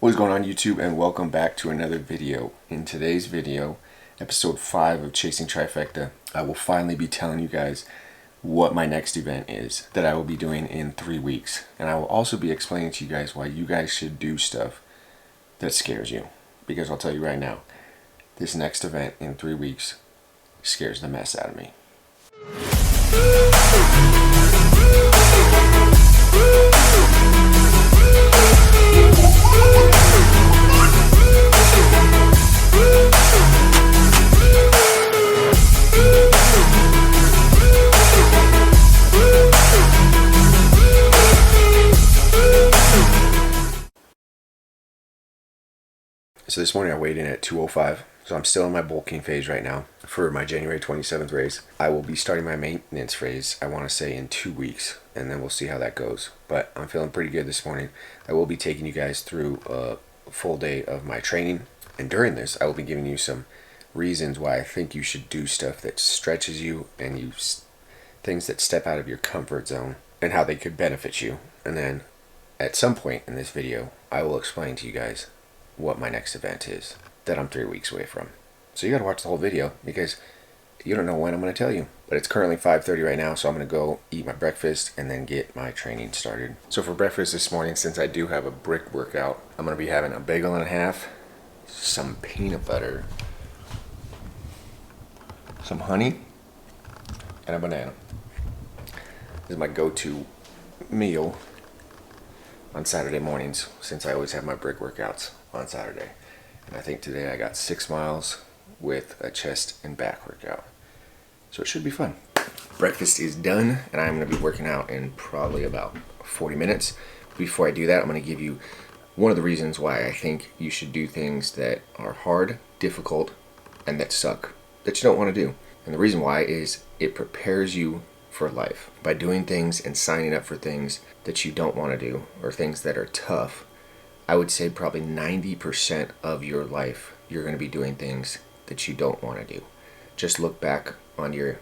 What is going on YouTube, and welcome back to another video. In today's video, episode 5 of Chasing Trifecta, I will finally be telling you guys what my next event is that I will be doing in 3 weeks. And I will also be explaining to you guys why you guys should do stuff that scares you. Because I'll tell you right now, this next event in 3 weeks scares the mess out of me. So this morning I weighed in at 205, so I'm still in my bulking phase right now for my January 27th race. I will be starting my maintenance phase, I want to say, in 2 weeks, and then we'll see how that goes. But I'm feeling pretty good this morning. I will be taking you guys through a full day of my training, and during this I will be giving you some reasons why I think you should do stuff that stretches you and things that step out of your comfort zone and how they could benefit you. And then at some point in this video I will explain to you guys what my next event is that I'm 3 weeks away from. So you gotta watch the whole video because you don't know when I'm gonna tell you. But it's currently 5:30 right now, so I'm gonna go eat my breakfast and then get my training started. So for breakfast this morning, since I do have a brick workout, I'm gonna be having a bagel and a half, some peanut butter, some honey, and a banana. This is my go-to meal on Saturday mornings, since I always have my brick workouts on Saturday. And I think today I got 6 miles with a chest and back workout. So it should be fun. Breakfast is done, and I'm going to be working out in probably about 40 minutes. Before I do that, I'm going to give you one of the reasons why I think you should do things that are hard, difficult, and that suck, that you don't want to do. And the reason why is it prepares you for life. By doing things and signing up for things that you don't want to do, or things that are tough, I would say probably 90% of your life you're going to be doing things that you don't want to do. Just look back on your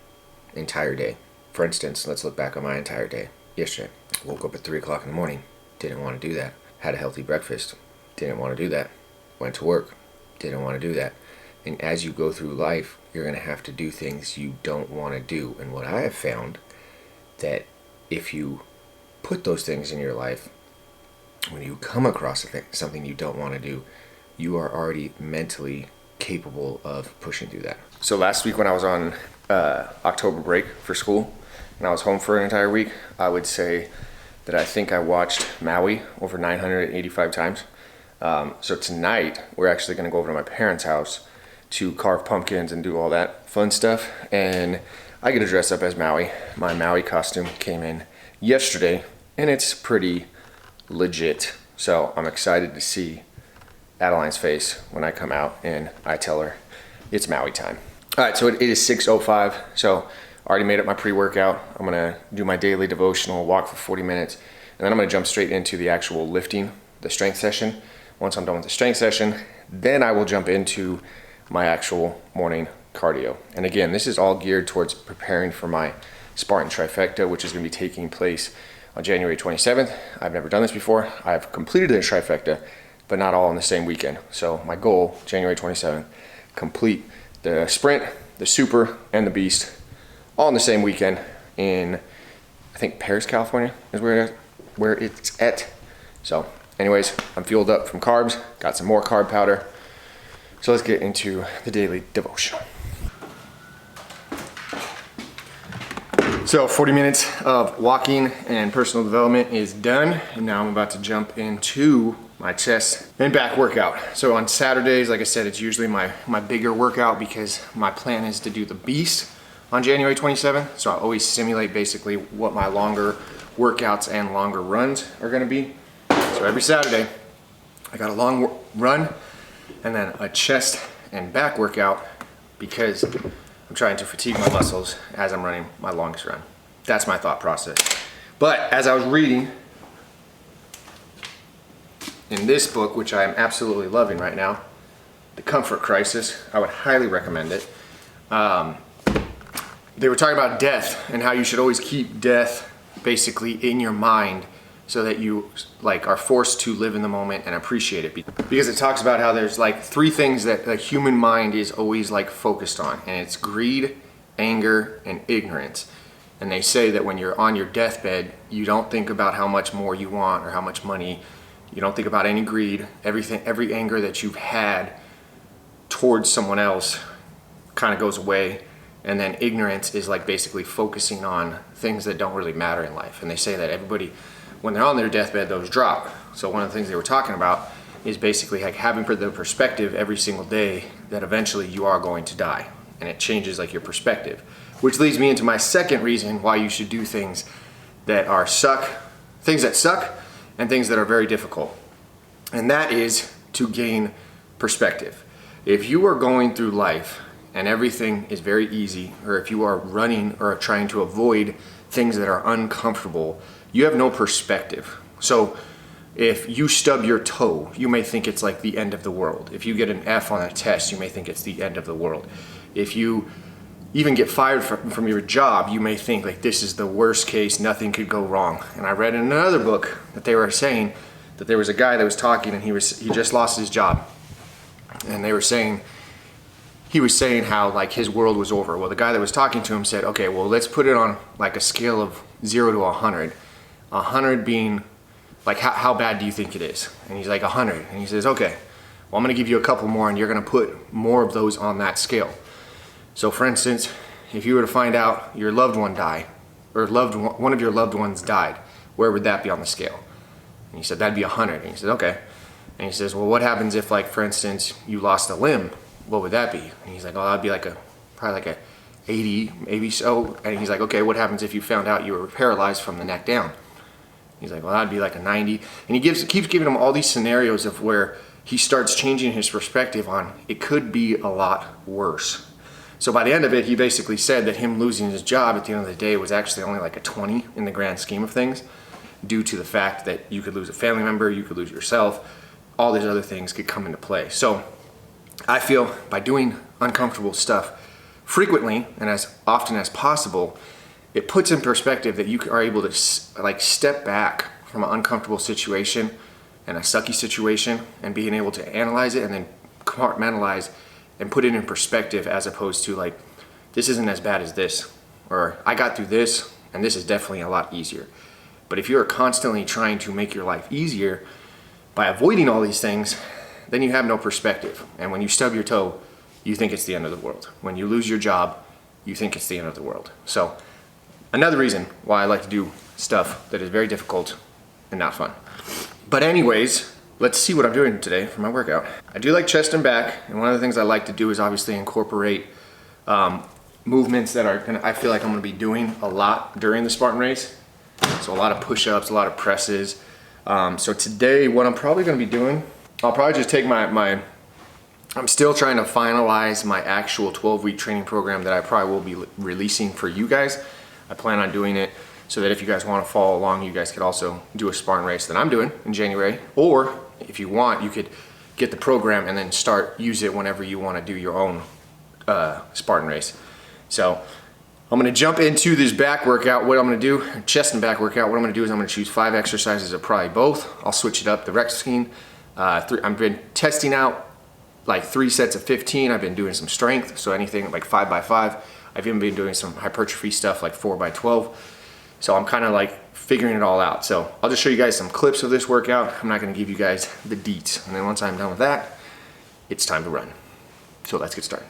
entire day. For instance, let's look back on my entire day. Yesterday, woke up at 3 o'clock in the morning, didn't want to do that. Had a healthy breakfast, didn't want to do that. Went to work, didn't want to do that. And as you go through life, you're going to have to do things you don't want to do. And what I have found, that if you put those things in your life, when you come across something you don't want to do, you are already mentally capable of pushing through that. So last week when I was on October break for school, and I was home for an entire week, I would say that I think I watched Maui over 985 times. So tonight, we're actually going to go over to my parents' house to carve pumpkins and do all that fun stuff. And I get to dress up as Maui. My Maui costume came in yesterday, and it's pretty legit. So I'm excited to see Adeline's face when I come out and I tell her it's Maui time. All right, so it is 6:05. So I already made up my pre-workout. I'm gonna do my daily devotional, walk for 40 minutes, and then I'm gonna jump straight into the actual lifting, the strength session. Once I'm done with the strength session, then I will jump into my actual morning cardio. And again, this is all geared towards preparing for my Spartan Trifecta, which is gonna be taking place on January 27th. I've never done this before. I've completed the Trifecta, but not all in the same weekend. So my goal, January 27th, complete the sprint, the super, and the beast all in the same weekend in, I think, Paris, California is where it's at. So anyways, I'm fueled up from carbs, got some more carb powder. So let's get into the daily devotional. So 40 minutes of walking and personal development is done, and now I'm about to jump into my chest and back workout. So on Saturdays, like I said, it's usually my bigger workout because my plan is to do the beast on January 27th. So I always simulate basically what my longer workouts and longer runs are gonna be. So every Saturday, I got a long run and then a chest and back workout because I'm trying to fatigue my muscles as I'm running my longest run. That's my thought process. But as I was reading in this book, which I am absolutely loving right now, The Comfort Crisis, I would highly recommend it. They were talking about death and how you should always keep death basically in your mind so that you like are forced to live in the moment and appreciate it. Because it talks about how there's like 3 things that the human mind is always like focused on, and it's greed, anger, and ignorance. And they say that when you're on your deathbed, you don't think about how much more you want or how much money. You don't think about any greed. Every anger that you've had towards someone else kind of goes away. And then ignorance is like basically focusing on things that don't really matter in life. And they say that everybody, when they're on their deathbed, those drop. So one of the things they were talking about is basically like having the perspective every single day that eventually you are going to die. And it changes like your perspective. Which leads me into my second reason why you should do things that suck, and things that are very difficult. And that is to gain perspective. If you are going through life and everything is very easy, or if you are running or trying to avoid things that are uncomfortable, you have no perspective. So if you stub your toe, you may think it's like the end of the world. If you get an F on a test, you may think it's the end of the world. If you even get fired from your job, you may think like this is the worst case, nothing could go wrong. And I read in another book that they were saying that there was a guy that was talking, and he just lost his job. And he was saying how like his world was over. Well, the guy that was talking to him said, okay, well, let's put it on like a scale of 0 to 100. 100 being like, how bad do you think it is? And he's like 100. And he says, okay, well, I'm gonna give you a couple more, and you're gonna put more of those on that scale. So for instance, if you were to find out your loved one died, or one of your loved ones died, where would that be on the scale? And he said, that'd be 100. And he said, okay. And he says, well, what happens if, like, for instance, you lost a limb? What would that be? And he's like, oh, that'd be probably like a 80, maybe so. And he's like, okay, what happens if you found out you were paralyzed from the neck down? He's like, well, that'd be like a 90. And he keeps giving him all these scenarios of where he starts changing his perspective on it could be a lot worse. So by the end of it, he basically said that him losing his job at the end of the day was actually only like a 20 in the grand scheme of things, due to the fact that you could lose a family member, you could lose yourself, all these other things could come into play. So I feel by doing uncomfortable stuff frequently and as often as possible, it puts in perspective that you are able to like step back from an uncomfortable situation and a sucky situation and being able to analyze it and then compartmentalize and put it in perspective, as opposed to like, this isn't as bad as this, or I got through this and this is definitely a lot easier. But if you're constantly trying to make your life easier by avoiding all these things, then you have no perspective. And when you stub your toe, you think it's the end of the world. When you lose your job, you think it's the end of the world. So another reason why I like to do stuff that is very difficult and not fun. But anyways, let's see what I'm doing today for my workout. I do like chest and back, and one of the things I like to do is obviously incorporate movements that I feel like I'm gonna be doing a lot during the Spartan race. So a lot of push-ups, a lot of presses. So today, what I'm probably gonna be doing, I'll probably just take I'm still trying to finalize my actual 12-week training program that I probably will be releasing for you guys. I plan on doing it so that if you guys want to follow along, you guys could also do a Spartan race that I'm doing in January. Or if you want, you could get the program and then use it whenever you want to do your own Spartan race. So I'm going to jump into this back workout. What I'm going to do, chest and back workout, what I'm going to do is I'm going to choose 5 exercises of probably both. I'll switch it up, the rec scheme. I've been testing out like 3 sets of 15. I've been doing some strength, so anything like 5x5. I've even been doing some hypertrophy stuff like 4x12. So I'm kind of like figuring it all out. So I'll just show you guys some clips of this workout. I'm not going to give you guys the deets. And then once I'm done with that, it's time to run. So let's get started.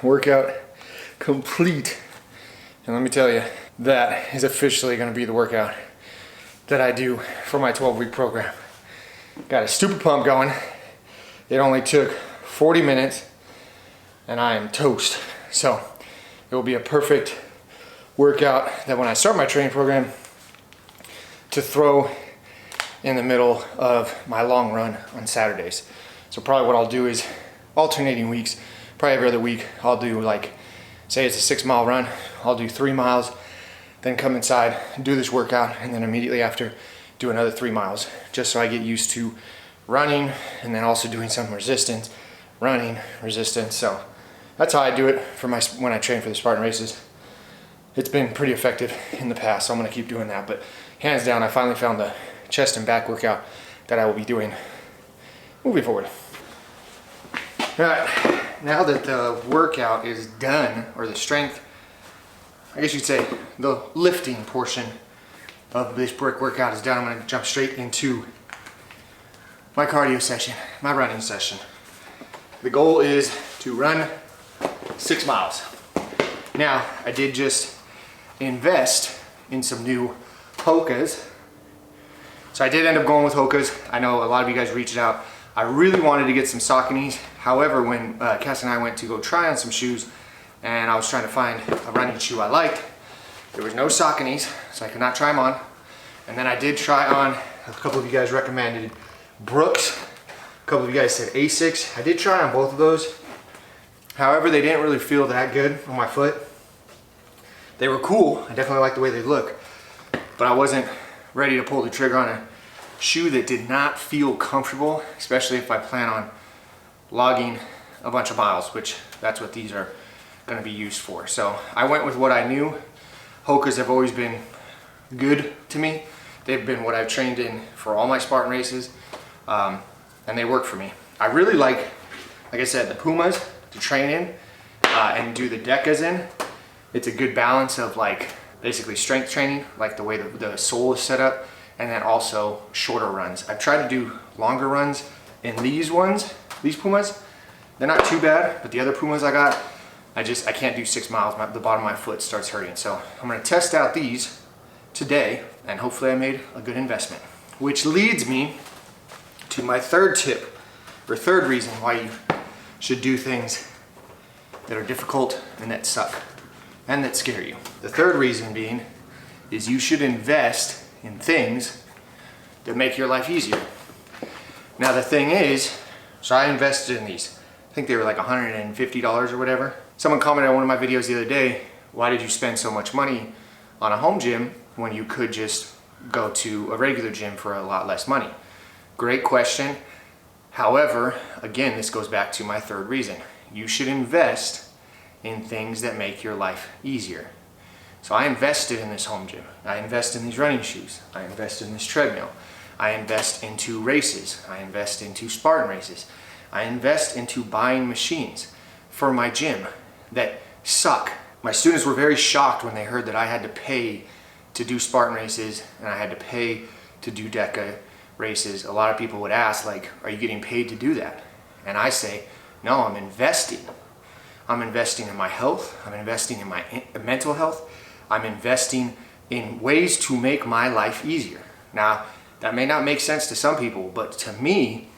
workout complete. And let me tell you, that is officially gonna be the workout that I do for my 12-week program. Got a stupid pump going. It only took 40 minutes and I am toast. So it will be a perfect workout that when I start my training program to throw in the middle of my long run on Saturdays. So probably what I'll do is alternating weeks, probably every other week, I'll do like, say it's a 6-mile run, I'll do 3 miles, then come inside, do this workout, and then immediately after do another 3 miles, just so I get used to running and then also doing some resistance, running, resistance. So that's how I do it for my, when I train for the Spartan races. It's been pretty effective in the past, so I'm gonna keep doing that. But hands down, I finally found the chest and back workout that I will be doing moving forward. All right, now that the workout is done, or the strength, I guess you'd say the lifting portion of this brick workout is done, I'm gonna jump straight into my cardio session, my running session. The goal is to run 6 miles. Now, I did just invest in some new Hokas. So I did end up going with Hokas. I know a lot of you guys reached out. I really wanted to get some Sauconys. However, when Cass and I went to go try on some shoes and I was trying to find a running shoe I liked, there was no Sauconys, so I could not try them on. And then I did try on, a couple of you guys recommended Brooks. A couple of you guys said Asics. I did try on both of those. However, they didn't really feel that good on my foot. They were cool. I definitely like the way they look, but I wasn't ready to pull the trigger on a shoe that did not feel comfortable, especially if I plan on logging a bunch of miles, which that's what these are going to be used for. So I went with what I knew. Hokas have always been good to me. They've been what I've trained in for all my Spartan races, and they work for me. I really like I said, the Pumas to train in and do the Decas in. It's a good balance of like basically strength training, like the way the sole is set up, and then also shorter runs. I've tried to do longer runs in these ones, these Pumas. They're not too bad, but the other Pumas I got, I can't do 6 miles. The bottom of my foot starts hurting. So I'm gonna test out these today, and hopefully I made a good investment. Which leads me to my third tip, or third reason why you should do things that are difficult and that suck and that scare you. The third reason being is you should invest in things that make your life easier. Now the thing is, so I invested in these. I think they were like $150 or whatever. Someone commented on one of my videos the other day, why did you spend so much money on a home gym when you could just go to a regular gym for a lot less money? Great question. However, again, this goes back to my third reason. You should invest in things that make your life easier. So I invested in this home gym. I invest in these running shoes. I invest in this treadmill. I invest into races. I invest into Spartan races. I invest into buying machines for my gym that suck. My students were very shocked when they heard that I had to pay to do Spartan races and I had to pay to do Deca races. A lot of people would ask, like, are you getting paid to do that? And I say, no, I'm investing. I'm investing in my health. I'm investing in my mental health. I'm investing in ways to make my life easier. Now, that may not make sense to some people, but to me,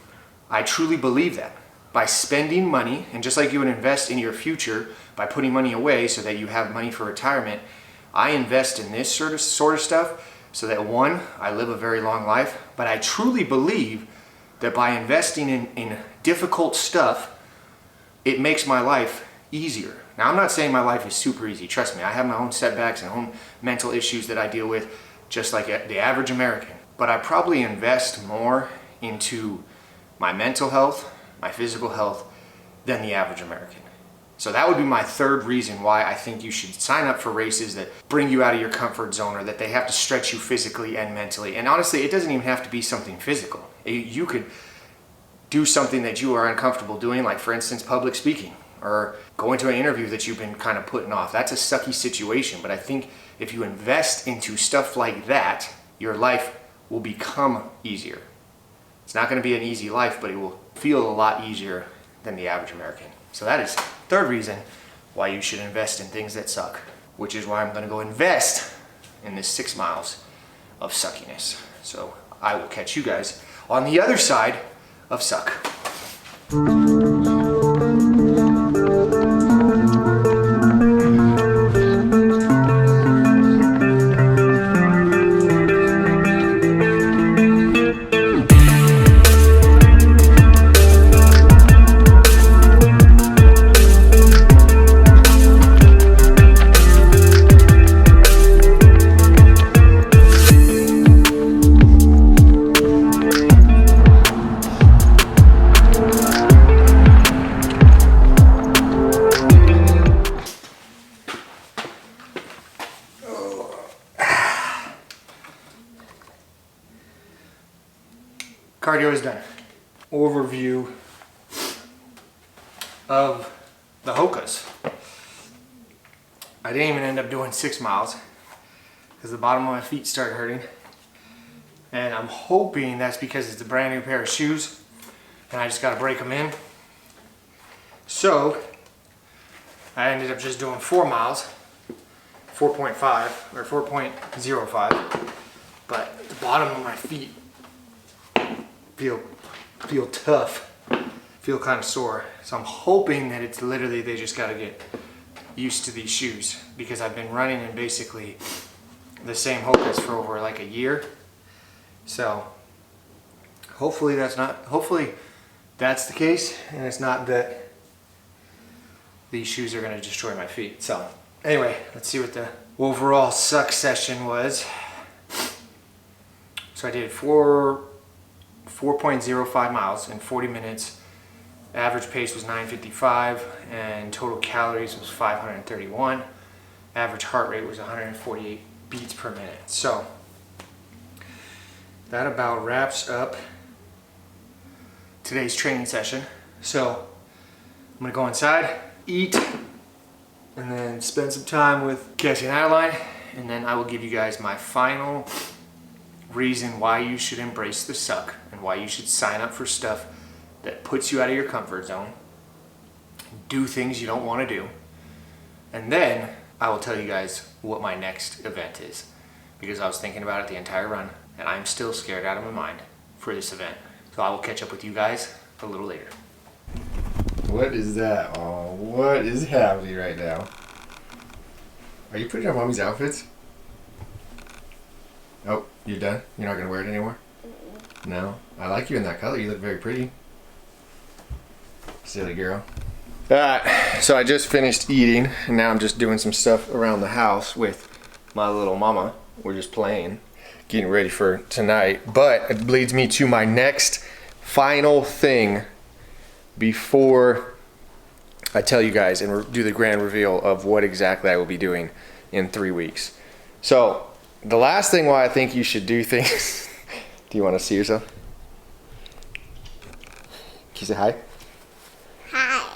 I truly believe that. By spending money, and just like you would invest in your future by putting money away so that you have money for retirement, I invest in this sort of stuff so that one, I live a very long life, but I truly believe that by investing in difficult stuff, it makes my life easier. Now, I'm not saying my life is super easy. Trust me, I have my own setbacks and own mental issues that I deal with, just like the average American. But I probably invest more into my mental health, my physical health, than the average American. So that would be my third reason why I think you should sign up for races that bring you out of your comfort zone, or that they have to stretch you physically and mentally. And honestly, it doesn't even have to be something physical. You could do something that you are uncomfortable doing, like for instance, public speaking, or going to an interview that you've been kind of putting off. That's a sucky situation, but I think if you invest into stuff like that, your life will become easier. It's not going to be an easy life, but it will feel a lot easier than the average American. So that is third reason why you should invest in things that suck, which is why I'm gonna go invest in this 6 miles of suckiness. So I will catch you guys on the other side of suck. Cardio is done. Overview of the Hokas. I didn't even end up doing 6 miles because the bottom of my feet started hurting. And I'm hoping that's because it's a brand new pair of shoes and I just got to break them in. So I ended up just doing 4 miles, 4.5 or 4.05. But the bottom of my feet feel tough, feel kind of sore. So I'm hoping that it's literally they just got to get used to these shoes, because I've been running in basically the same Hokas for over like a year. So hopefully that's the case, and it's not that these shoes are going to destroy my feet. So anyway, let's see what the overall suck session was. So I did 4.05 miles in 40 minutes. Average pace was 9:55 and total calories was 531. Average heart rate was 148 beats per minute. So that about wraps up today's training session. So I'm gonna go inside, eat, and then spend some time with Cassie and Adeline, and then I will give you guys my final reason why you should embrace the suck and why you should sign up for stuff that puts you out of your comfort zone, do things you don't want to do, and then I will tell you guys what my next event is, because I was thinking about it the entire run and I'm still scared out of my mind for this event. So I will catch up with you guys a little later. What is that? Oh, what is happening right now? Are you putting on mommy's outfits? Oh, you done? You're not gonna wear it anymore? No? I like you in that color. You look very pretty. Silly girl. Alright, so I just finished eating, and now I'm just doing some stuff around the house with my little mama. We're just playing, getting ready for tonight. But it leads me to my next final thing before I tell you guys and do the grand reveal of what exactly I will be doing in 3 weeks. So, the last thing why I think you should do things... Do you want to see yourself? Can you say hi? Hi.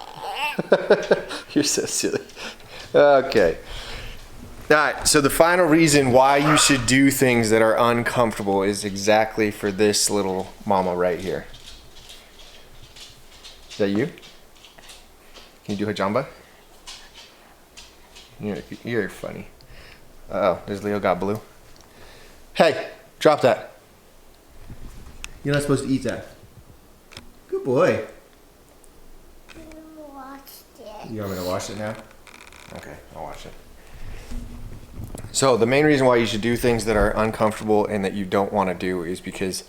You're so silly. Okay. Alright, so the final reason why you should do things that are uncomfortable is exactly for this little mama right here. Is that you? Can you do hajamba? You're funny. Uh-oh, does Leo got blue? Hey, drop that. You're not supposed to eat that. Good boy. You want me to wash it now? Okay, I'll wash it. So the main reason why you should do things that are uncomfortable and that you don't want to do is because...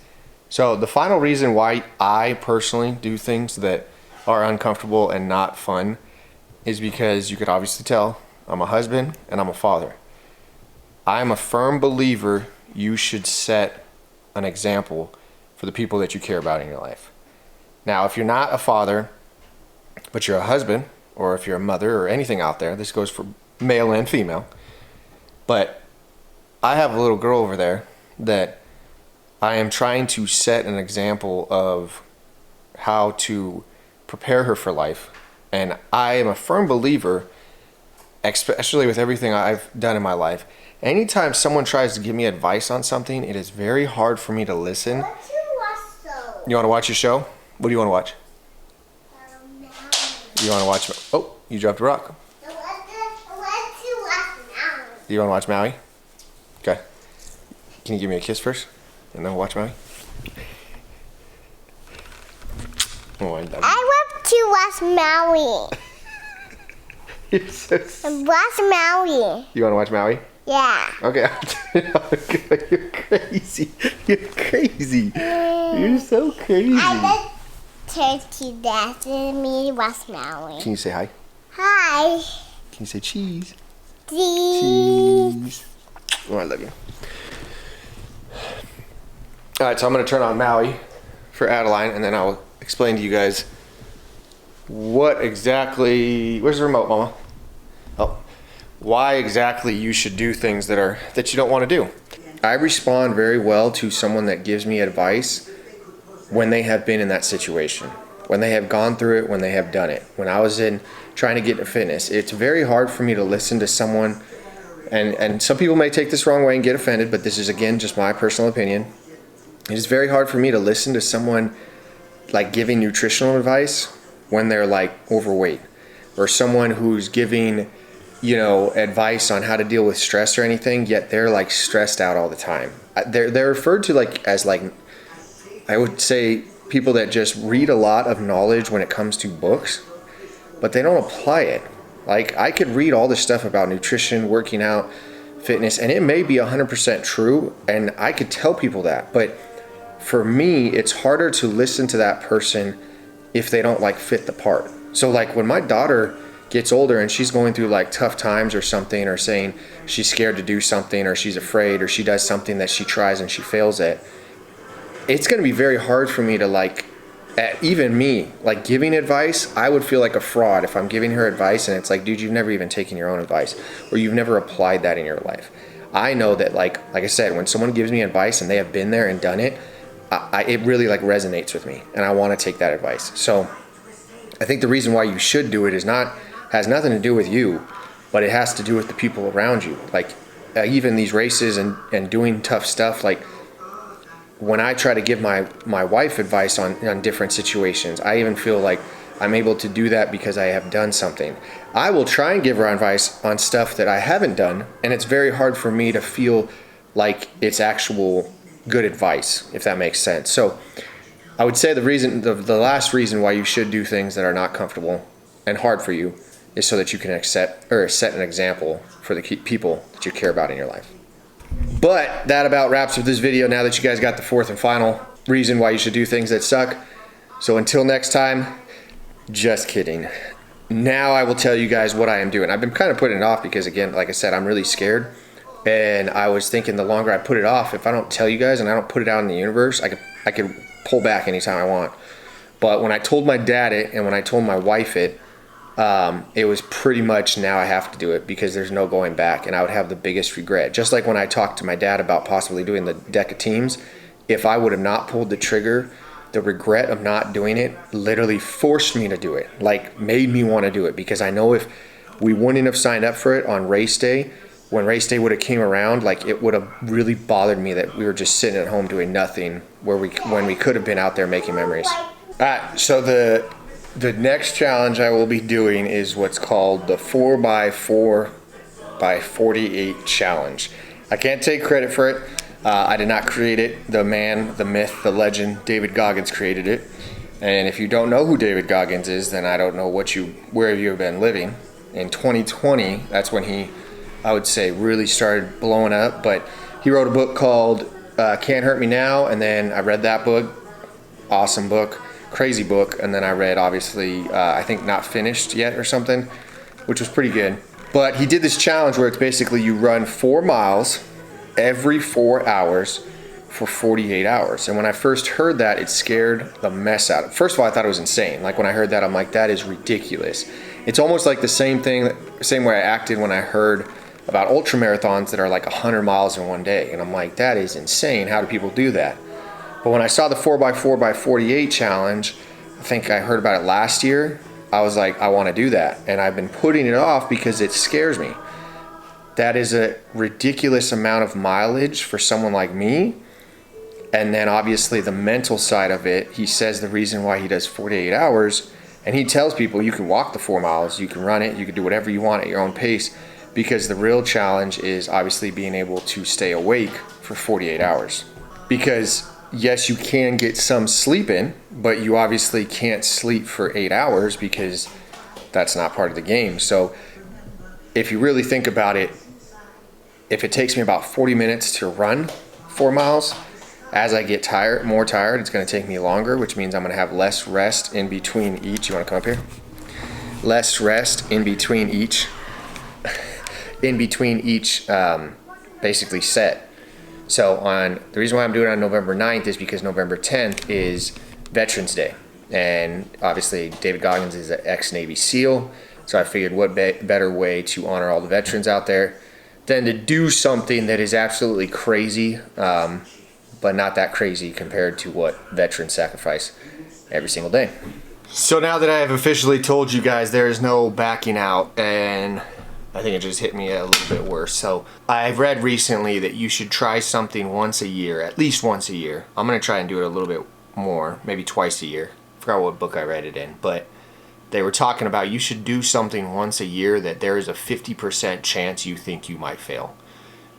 So the final reason why I personally do things that are uncomfortable and not fun is because you could obviously tell I'm a husband and I'm a father. I'm a firm believer you should set an example for the people that you care about in your life. Now, if you're not a father, but you're a husband, or if you're a mother or anything out there, this goes for male and female, but I have a little girl over there that I am trying to set an example of how to prepare her for life. And I am a firm believer, especially with everything I've done in my life, anytime someone tries to give me advice on something, it is very hard for me to listen. What's your last show? You want to watch your show? What do you want to watch? No. You want to watch... Oh, you dropped a rock. No, You want to watch Maui? Okay. Can you give me a kiss first? And then we'll watch Maui? Oh, I love you. I want to watch Maui. You're so s- Watch Maui. You want to watch Maui? Yeah. Okay. You're crazy. You're crazy. You're so crazy. I just turned to Dad and me watch Maui. Can you say hi? Hi. Can you say cheese? Cheese. Oh, I love you. All right, so I'm going to turn on Maui for Adeline, and then I'll explain to you guys what exactly. Where's the remote, Mama? Oh, why exactly you should do things that you don't want to do. I respond very well to someone that gives me advice when they have been in that situation, when they have gone through it, when they have done it. When I was trying to get into fitness, it's very hard for me to listen to someone, and some people may take this wrong way and get offended, but this is again just my personal opinion. It is very hard for me to listen to someone like giving nutritional advice when they're like overweight, or someone who's giving, you know, advice on how to deal with stress or anything, yet they're like stressed out all the time. They're referred to like as like, I would say, people that just read a lot of knowledge when it comes to books, but they don't apply it. Like, I could read all this stuff about nutrition, working out, fitness, and it may be 100% true, and I could tell people that, but for me, it's harder to listen to that person if they don't like fit the part. So like when my daughter gets older and she's going through like tough times or something, or saying she's scared to do something, or she's afraid, or she does something that she tries and she fails at, it's going to be very hard for me to like, even me, like giving advice, I would feel like a fraud if I'm giving her advice and it's like, dude, you've never even taken your own advice, or you've never applied that in your life. I know that like I said, when someone gives me advice and they have been there and done it, it really like resonates with me, and I want to take that advice. So I think the reason why you should do it has nothing to do with you, but it has to do with the people around you. Like even these races and doing tough stuff, like when I try to give my wife advice on different situations, I even feel like I'm able to do that because I have done something. I will try and give her advice on stuff that I haven't done, and it's very hard for me to feel like it's actual good advice, if that makes sense. So I would say the last reason why you should do things that are not comfortable and hard for you is so that you can set an example for the people that you care about in your life. But that about wraps up this video, now that you guys got the fourth and final reason why you should do things that suck. So until next time, just kidding. Now I will tell you guys what I am doing. I've been kind of putting it off because, again, like I said, I'm really scared. And I was thinking the longer I put it off, if I don't tell you guys and I don't put it out in the universe, I could pull back anytime I want. But when I told my dad it and when I told my wife it was pretty much now I have to do it because there's no going back, and I would have the biggest regret. Just like when I talked to my dad about possibly doing the deck of teams, if I would have not pulled the trigger, the regret of not doing it literally forced me to do it, like made me want to do it, because I know if we wouldn't have signed up for it on race day, when race day would have came around, like it would have really bothered me that we were just sitting at home doing nothing when we could have been out there making memories. So the next challenge I will be doing is what's called the 4x4x48 challenge. I can't take credit for it. I did not create it. The man, the myth, the legend, David Goggins created it. And if you don't know who David Goggins is, then I don't know where you have been living. In 2020, that's when he, I would say, really started blowing up. But he wrote a book called Can't Hurt Me Now, and then I read that book. Awesome book, crazy book. And then I read, obviously, I think Not Finished Yet or something, which was pretty good. But he did this challenge where it's basically you run 4 miles every 4 hours for 48 hours. And when I first heard that, it scared the mess out of me. First of all, I thought it was insane. Like when I heard that, I'm like, that is ridiculous. It's almost like the same way I acted when I heard about ultra marathons that are like 100 miles in one day. And I'm like, that is insane. How do people do that? But when I saw the 4x4x48 challenge, I think I heard about it last year, I was like, I want to do that. And I've been putting it off because it scares me. That is a ridiculous amount of mileage for someone like me. And then obviously the mental side of it, he says the reason why he does 48 hours, and he tells people you can walk the 4 miles, you can run it, you can do whatever you want at your own pace. because the real challenge is obviously being able to stay awake for 48 hours. Because yes, you can get some sleep in, but you obviously can't sleep for 8 hours because that's not part of the game. So if you really think about it, if it takes me about 40 minutes to run 4 miles, as I get more tired, it's going to take me longer, which means I'm going to have less rest in between each. You want to come up here? Less rest in between each, basically set. So the reason why I'm doing it on November 9th is because November 10th is Veterans Day. And obviously David Goggins is an ex-Navy SEAL. So I figured what better way to honor all the veterans out there than to do something that is absolutely crazy, but not that crazy compared to what veterans sacrifice every single day. So now that I have officially told you guys there is no backing out, and I think it just hit me a little bit worse. So I've read recently that you should try something once a year, at least once a year. I'm gonna try and do it a little bit more, maybe twice a year. I forgot what book I read it in, but they were talking about you should do something once a year that there is a 50% chance you think you might fail.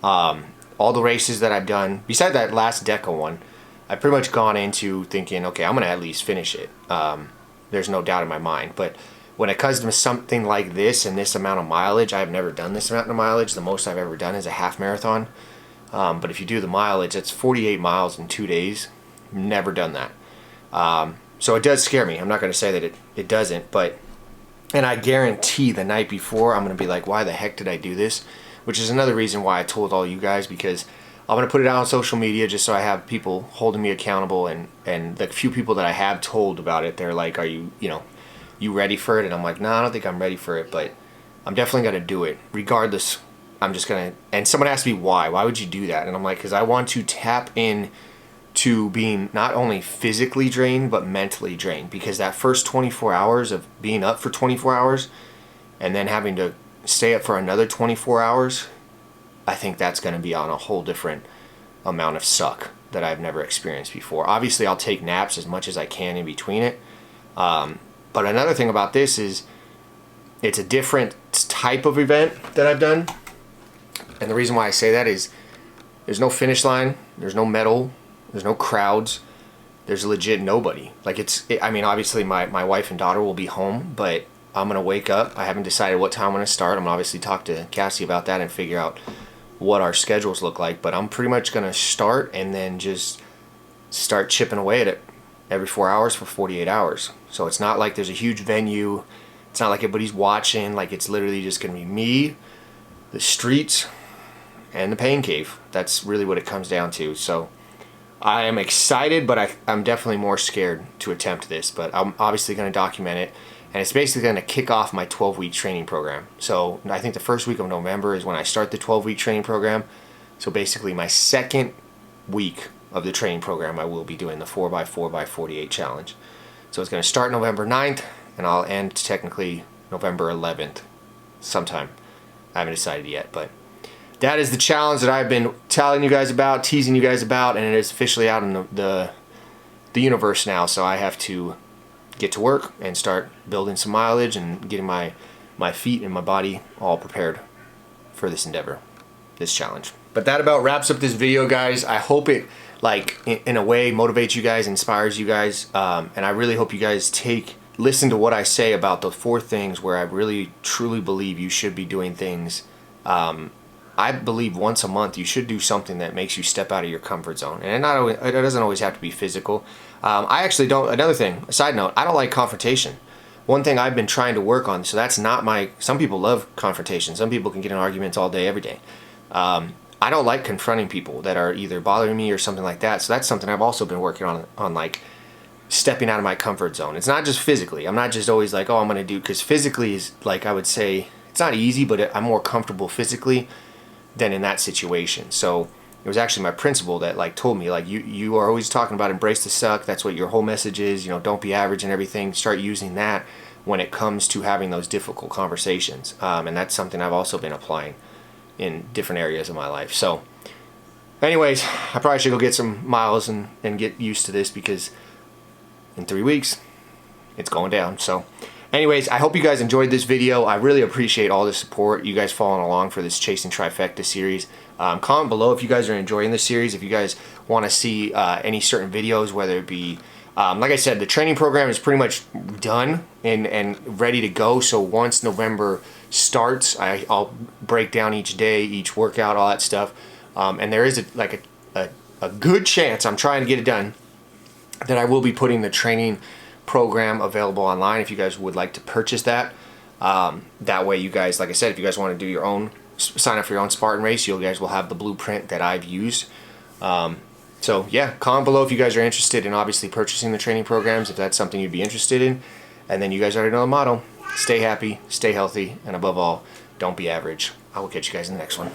All the races that I've done, besides that last Deca one, I've pretty much gone into thinking, okay, I'm gonna at least finish it. There's no doubt in my mind. But when it comes to something like this and this amount of mileage, I've never done this amount of mileage. The most I've ever done is a half marathon. But if you do the mileage, it's 48 miles in 2 days. Never done that. So it does scare me. I'm not going to say that it doesn't, and I guarantee the night before I'm going to be like, why the heck did I do this? Which is another reason why I told all you guys, because I'm going to put it out on social media just so I have people holding me accountable, and the few people that I have told about it, they're like, are you ready for it? And I'm like, no, I don't think I'm ready for it, but I'm definitely going to do it. Regardless, I'm just going to, and someone asked me why would you do that? And I'm like, because I want to tap in to being not only physically drained, but mentally drained, because that first 24 hours of being up for 24 hours and then having to stay up for another 24 hours, I think that's going to be on a whole different amount of suck that I've never experienced before. Obviously, I'll take naps as much as I can in between it. But another thing about this is it's a different type of event that I've done. And the reason why I say that is there's no finish line, there's no medal, there's no crowds, there's legit nobody. Like I mean, obviously my wife and daughter will be home, but I'm going to wake up. I haven't decided what time I'm going to start. I'm going to obviously talk to Cassie about that and figure out what our schedules look like. But I'm pretty much going to start and then just start chipping away at it every 4 hours for 48 hours. So it's not like there's a huge venue. It's not like everybody's watching. Like, it's literally just going to be me, the streets, and the pain cave. That's really what it comes down to. So I am excited, but I'm definitely more scared to attempt this. But I'm obviously going to document it. And it's basically going to kick off my 12-week training program. So I think the first week of November is when I start the 12-week training program. So basically my second week of the training program, I will be doing the 4x4x48 challenge. So it's going to start November 9th, and I'll end technically November 11th sometime. I haven't decided yet, but that is the challenge that I've been telling you guys about, teasing you guys about, and it is officially out in the universe now. So I have to get to work and start building some mileage and getting my feet and my body all prepared for this endeavor, this challenge. But that about wraps up this video, guys. I hope it, like, in a way motivates you guys, inspires you guys, and I really hope you guys listen to what I say about the 4 things where I really truly believe you should be doing things. I believe once a month you should do something that makes you step out of your comfort zone, and it doesn't always have to be physical. I actually don't. Another thing, a side note, I don't like confrontation. One thing I've been trying to work on, so that's not my. Some people love confrontation. Some people can get in arguments all day, every day. I don't like confronting people that are either bothering me or something like that. So that's something I've also been working on like stepping out of my comfort zone. It's not just physically. I'm not just always like, oh, I'm going to do, because physically is, like, I would say, it's not easy, but I'm more comfortable physically than in that situation. So it was actually my principal that, like, told me, like, you are always talking about embrace the suck. That's what your whole message is. You know, don't be average and everything. Start using that when it comes to having those difficult conversations. And that's something I've also been applying in different areas of my life. So anyways, I probably should go get some miles and get used to this, because in 3 weeks it's going down. So Anyways, I hope you guys enjoyed this video. I really appreciate all the support, you guys following along for this Chasing Trifecta series. Comment below if you guys are enjoying this series, if you guys want to see any certain videos, whether it be, like I said, the training program is pretty much done and ready to go. So once November starts, I'll break down each day, each workout, all that stuff. And there is a good chance, I'm trying to get it done, that I will be putting the training program available online if you guys would like to purchase that. That way you guys, like I said, if you guys want to do your own, sign up for your own Spartan race, you guys will have the blueprint that I've used. So yeah, comment below if you guys are interested in obviously purchasing the training programs, if that's something you'd be interested in. And then you guys already know the motto: stay happy, stay healthy, and above all, don't be average. I will catch you guys in the next one.